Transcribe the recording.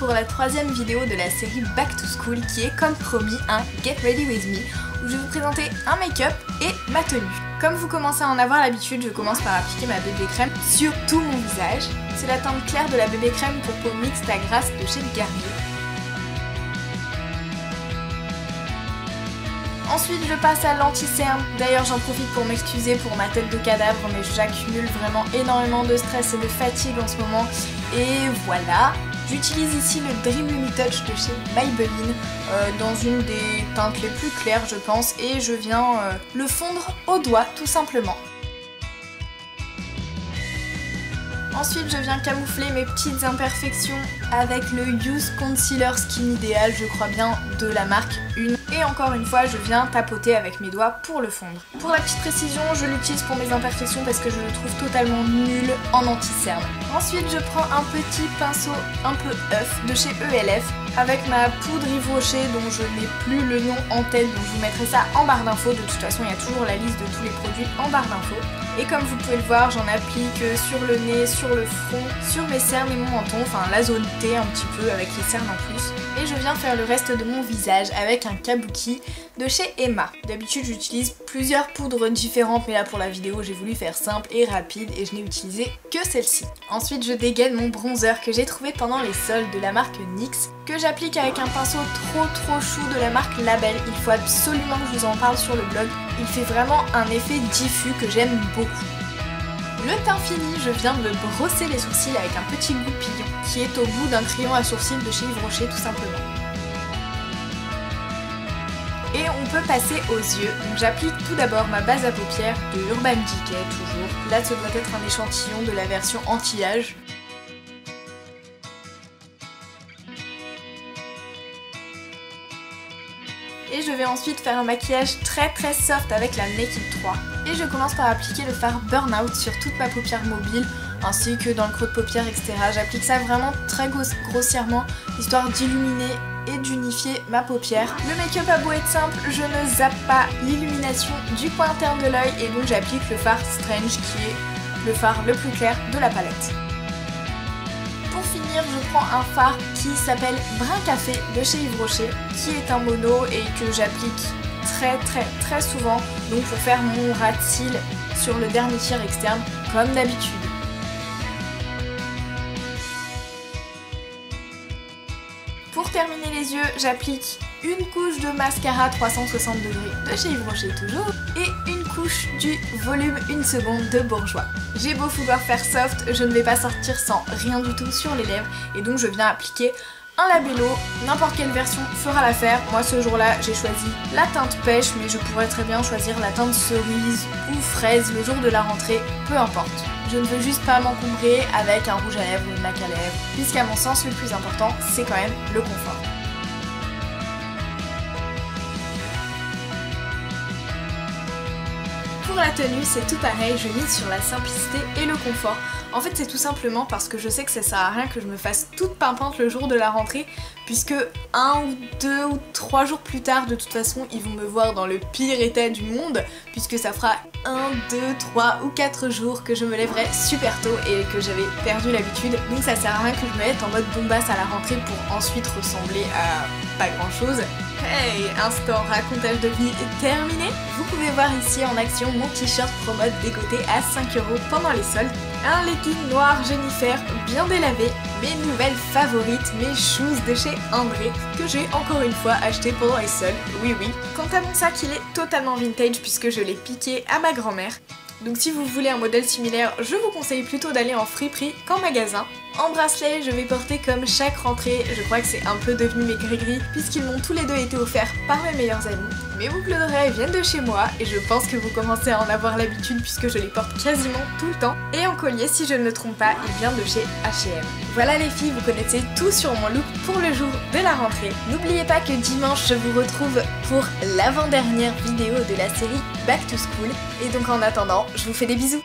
pour la troisième vidéo de la série Back to School qui est comme promis un Get Ready With Me où je vais vous présenter un make-up et ma tenue. Comme vous commencez à en avoir l'habitude, je commence par appliquer ma bébé crème sur tout mon visage. C'est la teinte claire de la bébé crème pour peau mixte à grasse de chez Garnier. Ensuite je passe à l'anti-cerne. D'ailleurs j'en profite pour m'excuser pour ma tête de cadavre mais j'accumule vraiment énormément de stress et de fatigue en ce moment. Et voilà. J'utilise ici le Dream Lumi Touch de chez Maybelline dans une des teintes les plus claires je pense et je viens le fondre au doigt tout simplement. Ensuite je viens camoufler mes petites imperfections avec le Youth Concealer Skin Ideal, je crois bien, de la marque Une. Et encore une fois je viens tapoter avec mes doigts pour le fondre. Pour la petite précision, je l'utilise pour mes imperfections parce que je le trouve totalement nul en anti-cerne. Ensuite je prends un petit pinceau un peu œuf de chez ELF avec ma poudre Yves Rocher dont je n'ai plus le nom en tête, donc je vous mettrai ça en barre d'infos. De toute façon il y a toujours la liste de tous les produits en barre d'infos. Et comme vous pouvez le voir, j'en applique sur le nez, sur le front, sur mes cernes et mon menton, enfin la zone T un petit peu avec les cernes en plus. Et je viens faire le reste de mon visage avec un kabuki de chez Emma. D'habitude j'utilise plusieurs poudres différentes mais là pour la vidéo j'ai voulu faire simple et rapide et je n'ai utilisé que celle-ci. Ensuite je dégaine mon bronzer que j'ai trouvé pendant les soldes de la marque NYX, que j'applique avec un pinceau trop chou de la marque Label. Il faut absolument que je vous en parle sur le blog. Il fait vraiment un effet diffus que j'aime beaucoup. Le teint fini, je viens de me brosser les sourcils avec un petit goupillon qui est au bout d'un crayon à sourcils de chez Yves Rocher tout simplement. Et on peut passer aux yeux, donc j'applique tout d'abord ma base à paupières de Urban Decay toujours. Là ce doit être un échantillon de la version anti-âge. Et je vais ensuite faire un maquillage très soft avec la Naked 3. Et je commence par appliquer le fard Burnout sur toute ma paupière mobile, ainsi que dans le creux de paupière, etc. J'applique ça vraiment très grossièrement, histoire d'illuminer et d'unifier ma paupière. Le make-up a beau être simple, je ne zappe pas l'illumination du coin interne de l'œil et donc j'applique le fard Strange qui est le fard le plus clair de la palette. Pour finir, je prends un fard qui s'appelle Brun Café de chez Yves Rocher, qui est un mono et que j'applique très souvent, donc pour faire mon ras de cils sur le dernier tiers externe comme d'habitude. Pour terminer les yeux, j'applique une couche de mascara 360 degrés de chez Yves Rocher toujours et une couche du volume 1 seconde de Bourjois. J'ai beau vouloir faire soft, je ne vais pas sortir sans rien du tout sur les lèvres et donc je viens appliquer un labello, n'importe quelle version fera l'affaire. Moi ce jour-là j'ai choisi la teinte pêche mais je pourrais très bien choisir la teinte cerise ou fraise le jour de la rentrée, peu importe. Je ne veux juste pas m'encombrer avec un rouge à lèvres ou une laque à lèvres, puisqu'à mon sens le plus important c'est quand même le confort. Pour la tenue c'est tout pareil, je mise sur la simplicité et le confort. En fait c'est tout simplement parce que je sais que ça sert à rien que je me fasse toute pimpante le jour de la rentrée, puisque 1 ou 2 ou 3 jours plus tard de toute façon ils vont me voir dans le pire état du monde, puisque ça fera 1, 2, 3 ou 4 jours que je me lèverai super tôt et que j'avais perdu l'habitude, donc ça sert à rien que je me mette en mode bombasse à la rentrée pour ensuite ressembler à pas grand chose. Hey, instant racontage de vie est terminé. Vous pouvez voir ici en action mon t-shirt pro mode dégoté à 5 € pendant les soldes. Un legging noir Jennifer bien délavé, mes nouvelles favorites, mes shoes de chez André, que j'ai encore une fois acheté pendant les soldes, oui. Quant à mon sac, il est totalement vintage puisque je l'ai piqué à ma grand-mère. Donc si vous voulez un modèle similaire, je vous conseille plutôt d'aller en friperie qu'en magasin. En bracelet, je vais porter comme chaque rentrée, je crois que c'est un peu devenu mes gris-gris, puisqu'ils m'ont tous les deux été offerts par mes meilleurs amis. Mes boucles d'oreilles viennent de chez moi, et je pense que vous commencez à en avoir l'habitude puisque je les porte quasiment tout le temps. Et en collier, si je ne me trompe pas, il vient de chez H&M. Voilà les filles, vous connaissez tout sur mon look pour le jour de la rentrée. N'oubliez pas que dimanche, je vous retrouve pour l'avant-dernière vidéo de la série Back to School. Et donc en attendant, je vous fais des bisous.